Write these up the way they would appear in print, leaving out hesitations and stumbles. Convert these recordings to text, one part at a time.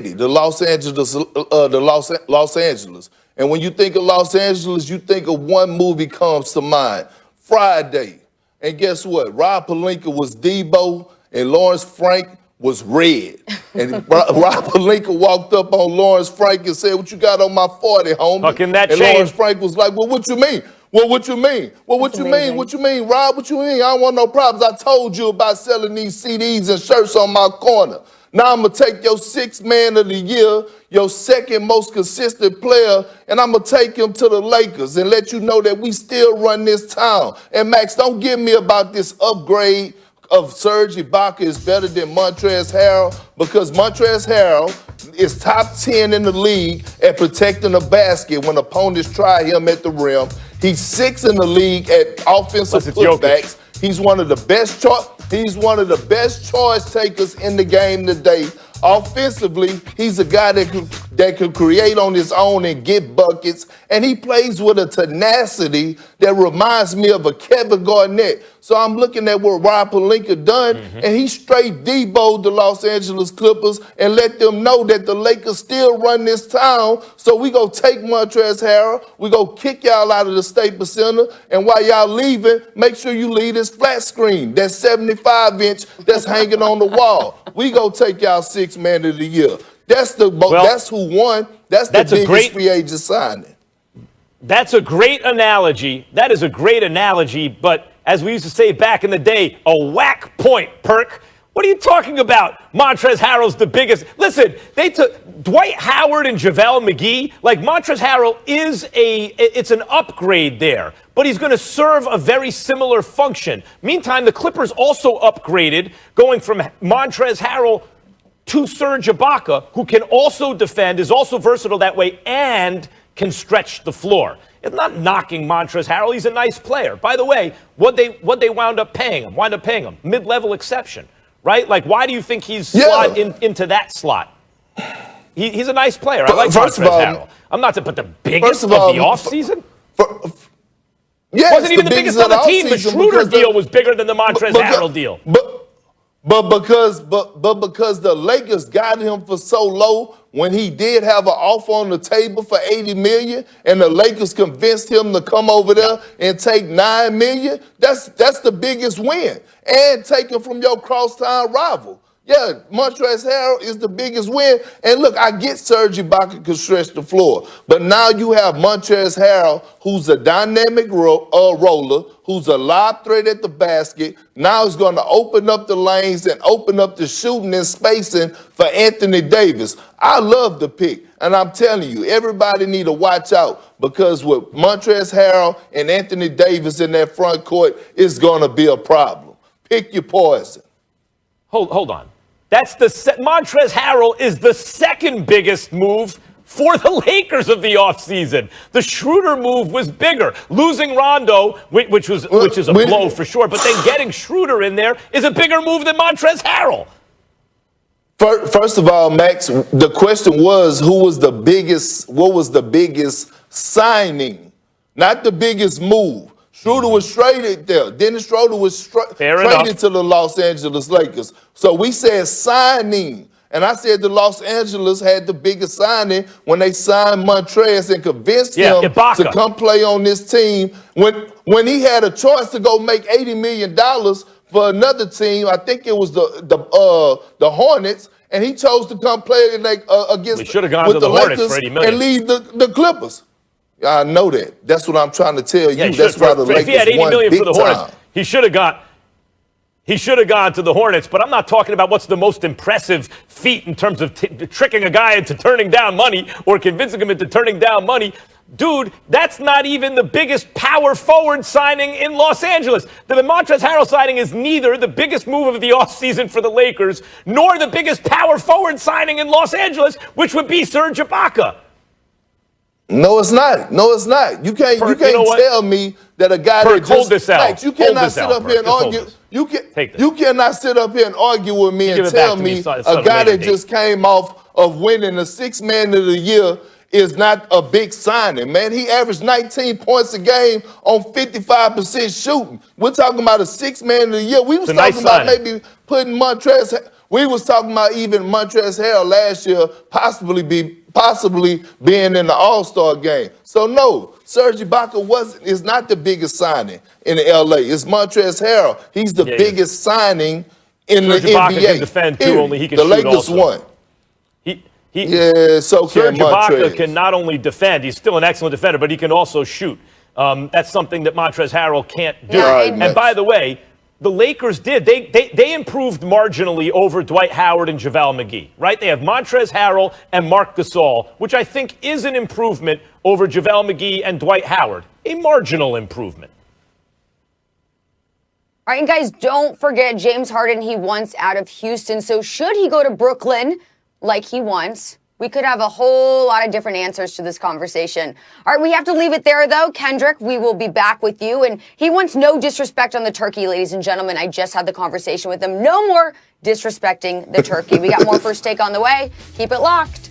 the Los Angeles. And when you think of Los Angeles, you think of one movie comes to mind, Friday. And guess what? Rob Pelinka was Deebo and Lawrence Frank was Red. And Rob Pelinka walked up on Lawrence Frank and said, "What you got on my 40, homie?" Fucking that and chain. Lawrence Frank was like, "Well, what you mean? Well, what you mean? Well, what you mean? What you mean, Rob? What you mean? I don't want no problems. I told you about selling these CDs and shirts on my corner. Now I'm going to take your sixth man of the year, your second most consistent player, and I'm going to take him to the Lakers and let you know that we still run this town. And Max, don't give me about this upgrade of Serge Ibaka is better than Montrezl Harrell, because Montrezl Harrell is top 10 in the league at protecting the basket when opponents try him at the rim. He's 6th in the league at offensive putbacks. He's one of the best charge takers in the game today. Offensively, he's a guy that can create on his own and get buckets, and he plays with a tenacity that reminds me of a Kevin Garnett. So I'm looking at what Rob Pelinka done, and he straight Deebo the Los Angeles Clippers and let them know that the Lakers still run this town. So we go take Montrezl Harrell, we go kick y'all out of the Staples Center, and while y'all leaving, make sure you leave this flat screen, that 75-inch that's hanging on the wall. We go take y'all sixth man of the year. That's who won. That's the biggest free agent signing. That's a great analogy. That is a great analogy, but as we used to say back in the day, a whack point, Perk. What are you talking about? Montrezl Harrell's the biggest. Listen, they took Dwight Howard and JaVale McGee. Like, Montrezl Harrell is it's an upgrade there, but he's going to serve a very similar function. Meantime, the Clippers also upgraded, going from Montrezl Harrell to Serge Ibaka, who can also defend, is also versatile that way, and can stretch the floor. It's not knocking Montrezl Harrell. He's a nice player. By the way, what they wound up paying him, mid-level exception, right? Like, why do you think he's slot into that slot? He's a nice player. I like Montrezl Harrell. I'm not to put the biggest of the offseason. Wasn't even the biggest on the team. The Schroeder deal was bigger than the Montrezl Harrell deal. But because the Lakers got him for so low, when he did have an offer on the table for $80 million, and the Lakers convinced him to come over there and take $9 million, that's the biggest win. And take him from your crosstown rival. Yeah, Montrezl Harrell is the biggest win. And look, I get Serge Ibaka can stretch the floor, but now you have Montrezl Harrell, who's a dynamic roller, who's a lob threat at the basket. Now he's going to open up the lanes and open up the shooting and spacing for Anthony Davis. I love the pick, and I'm telling you, everybody need to watch out, because with Montrezl Harrell and Anthony Davis in that front court, it's going to be a problem. Pick your poison. Hold on. Montrezl Harrell is the second biggest move for the Lakers of the offseason. The Schroeder move was bigger. Losing Rondo, which is a blow for sure, but then getting Schroeder in there is a bigger move than Montrezl Harrell. First of all, Max, the question was, what was the biggest signing, not the biggest move. Schroeder was traded there. Dennis Schroeder was traded to the Los Angeles Lakers. So we said signing. And I said the Los Angeles had the biggest signing when they signed Montrezl and convinced him to come play on this team. When he had a choice to go make $80 million for another team, I think it was the Hornets, and he chose to come play against the Lakers for $80 million. And leave the Clippers. I know that. That's what I'm trying to tell you. That's why the Lakers if he had $80 million for the Hornets, time. he should have gone to the Hornets. But I'm not talking about what's the most impressive feat in terms of tricking a guy into turning down money or convincing him into turning down money. Dude, that's not even the biggest power forward signing in Los Angeles. The Montrezl Harrell signing is neither the biggest move of the offseason for the Lakers nor the biggest power forward signing in Los Angeles, which would be Serge Ibaka. No, it's not. No, it's not. You can't tell me that a guy that just hold this out. You cannot sit up here and argue. You cannot sit up here and argue with me and tell me a guy that just came off of winning the sixth man of the year is not a big signing, man. He averaged 19 points a game on 55% shooting. We're talking about a sixth man of the year. We was talking about maybe putting Montrezl We was talking about even Montrezl Harrell last year possibly being in the All-Star game. So no, Serge Ibaka is not the biggest signing in LA. It's Montrezl Harrell. He's the biggest signing in Serge the Ibaka NBA. can defend too, only he can the shoot Lakers also. won. So Serge can Ibaka Montrez. can not only defend, he's still an excellent defender, but he can also shoot. That's something that Montrezl Harrell can't do. Yeah, and by the way, the Lakers did. They improved marginally over Dwight Howard and JaVale McGee, right? They have Montrezl Harrell and Marc Gasol, which I think is an improvement over JaVale McGee and Dwight Howard. A marginal improvement. All right, and guys, don't forget James Harden, he wants out of Houston. So should he go to Brooklyn like he wants? We could have a whole lot of different answers to this conversation. All right, we have to leave it there, though. Kendrick, we will be back with you. And he wants no disrespect on the turkey, ladies and gentlemen. I just had the conversation with him. No more disrespecting the turkey. We got more First Take on the way. Keep it locked.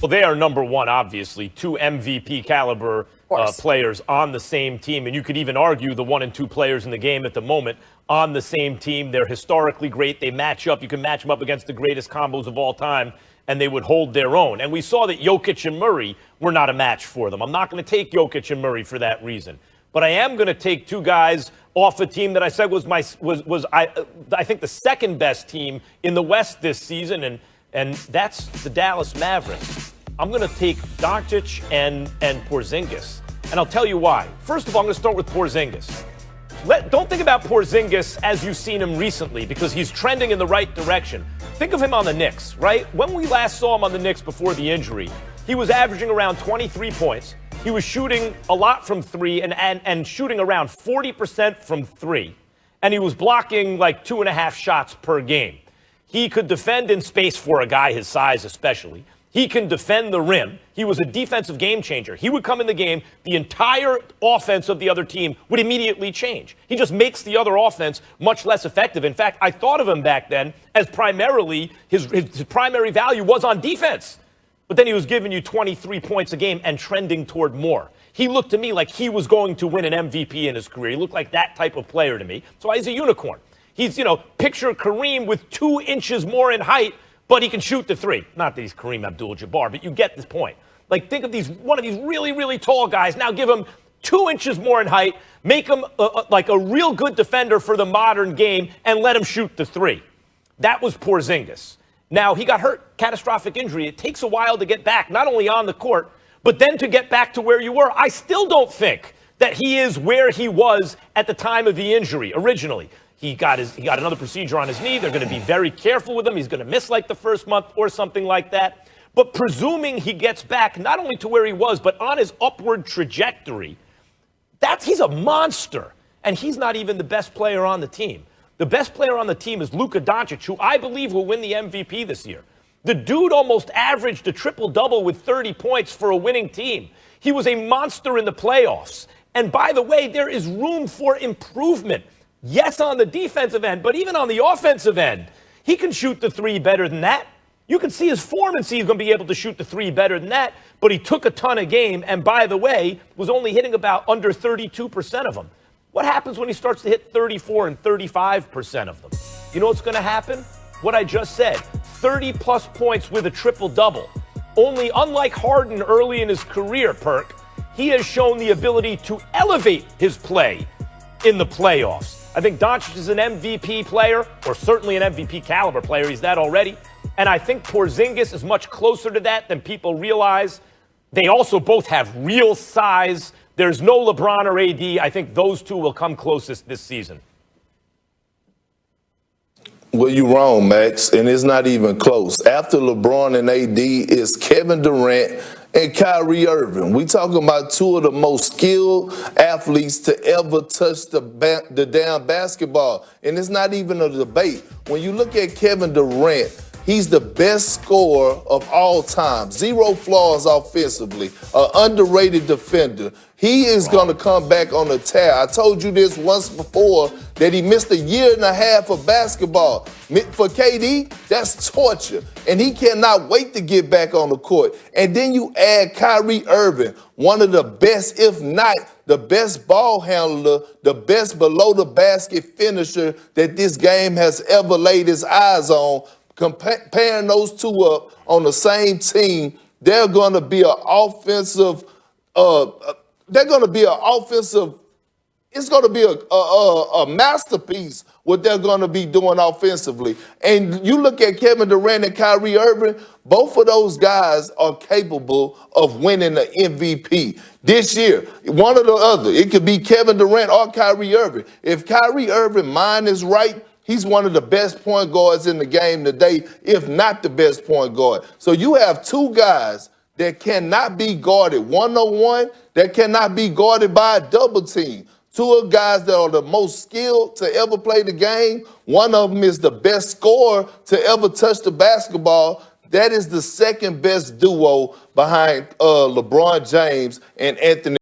Well, they are number one, obviously. Two MVP caliber players on the same team. And you could even argue the 1 and 2 players in the game at the moment on the same team. They're historically great. They match up. You can match them up against the greatest combos of all time, and they would hold their own. And we saw that Jokic and Murray were not a match for them. I'm not going to take Jokic and Murray for that reason. But I am going to take two guys off a team that I said was I think the second best team in the West this season, and that's the Dallas Mavericks. I'm going to take Doncic and Porzingis. And I'll tell you why. First of all, I'm going to start with Porzingis. Don't think about Porzingis as you've seen him recently, because he's trending in the right direction. Think of him on the Knicks, right? When we last saw him on the Knicks before the injury, he was averaging around 23 points. He was shooting a lot from three and shooting around 40% from three. And he was blocking like 2.5 shots per game. He could defend in space for a guy his size especially. He can defend the rim. He was a defensive game changer. He would come in the game, the entire offense of the other team would immediately change. He just makes the other offense much less effective. In fact, I thought of him back then as primarily, his primary value was on defense. But then he was giving you 23 points a game and trending toward more. He looked to me like he was going to win an MVP in his career. He looked like that type of player to me. So he's a unicorn. He's, picture Kareem with 2 inches more in height, but he can shoot the three. Not that he's Kareem Abdul-Jabbar, but you get this point. Like, think of one of these really, really tall guys. Now give him 2 inches more in height, make him like a real good defender for the modern game, and let him shoot the three. That was Porzingis. Now, he got hurt, catastrophic injury. It takes a while to get back, not only on the court, but then to get back to where you were. I still don't think that he is where he was at the time of the injury originally. He got another procedure on his knee. They're going to be very careful with him. He's going to miss like the first month or something like that. But presuming he gets back not only to where he was, but on his upward trajectory, he's a monster. And he's not even the best player on the team. The best player on the team is Luka Doncic, who I believe will win the MVP this year. The dude almost averaged a triple-double with 30 points for a winning team. He was a monster in the playoffs. And by the way, there is room for improvement. Yes, on the defensive end, but even on the offensive end, he can shoot the three better than that. You can see his form and see he's going to be able to shoot the three better than that, but he took a ton of game, and by the way, was only hitting about under 32% of them. What happens when he starts to hit 34 and 35% of them? You know what's going to happen? What I just said, 30-plus points with a triple-double. Only, unlike Harden early in his career, Perk, he has shown the ability to elevate his play in the playoffs. I think Doncic is an MVP player, or certainly an MVP caliber player. He's that already. And I think Porzingis is much closer to that than people realize. They also both have real size. There's no LeBron or AD. I think those two will come closest this season. Well, you're wrong, Max, and it's not even close. After LeBron and AD is Kevin Durant and Kyrie Irving. We talking about two of the most skilled athletes to ever touch the damn basketball. And it's not even a debate. When you look at Kevin Durant, he's the best scorer of all time. 0 flaws offensively. An underrated defender. He is going to come back on the tear. I told you this once before, that he missed 1.5 years of basketball. For KD, that's torture. And he cannot wait to get back on the court. And then you add Kyrie Irving, one of the best, if not the best ball handler, the best below the basket finisher that this game has ever laid its eyes on. Pairing those two up on the same team, they're going to be an offensive. They're going to be an offensive. It's going to be a masterpiece what they're going to be doing offensively. And you look at Kevin Durant and Kyrie Irving, both of those guys are capable of winning the MVP this year. One or the other. It could be Kevin Durant or Kyrie Irving. If Kyrie Irving's mind is right, he's one of the best point guards in the game today, if not the best point guard. So you have two guys that cannot be guarded one-on-one, that cannot be guarded by a double team. Two of guys that are the most skilled to ever play the game. One of them is the best scorer to ever touch the basketball. That is the second best duo behind LeBron James and Anthony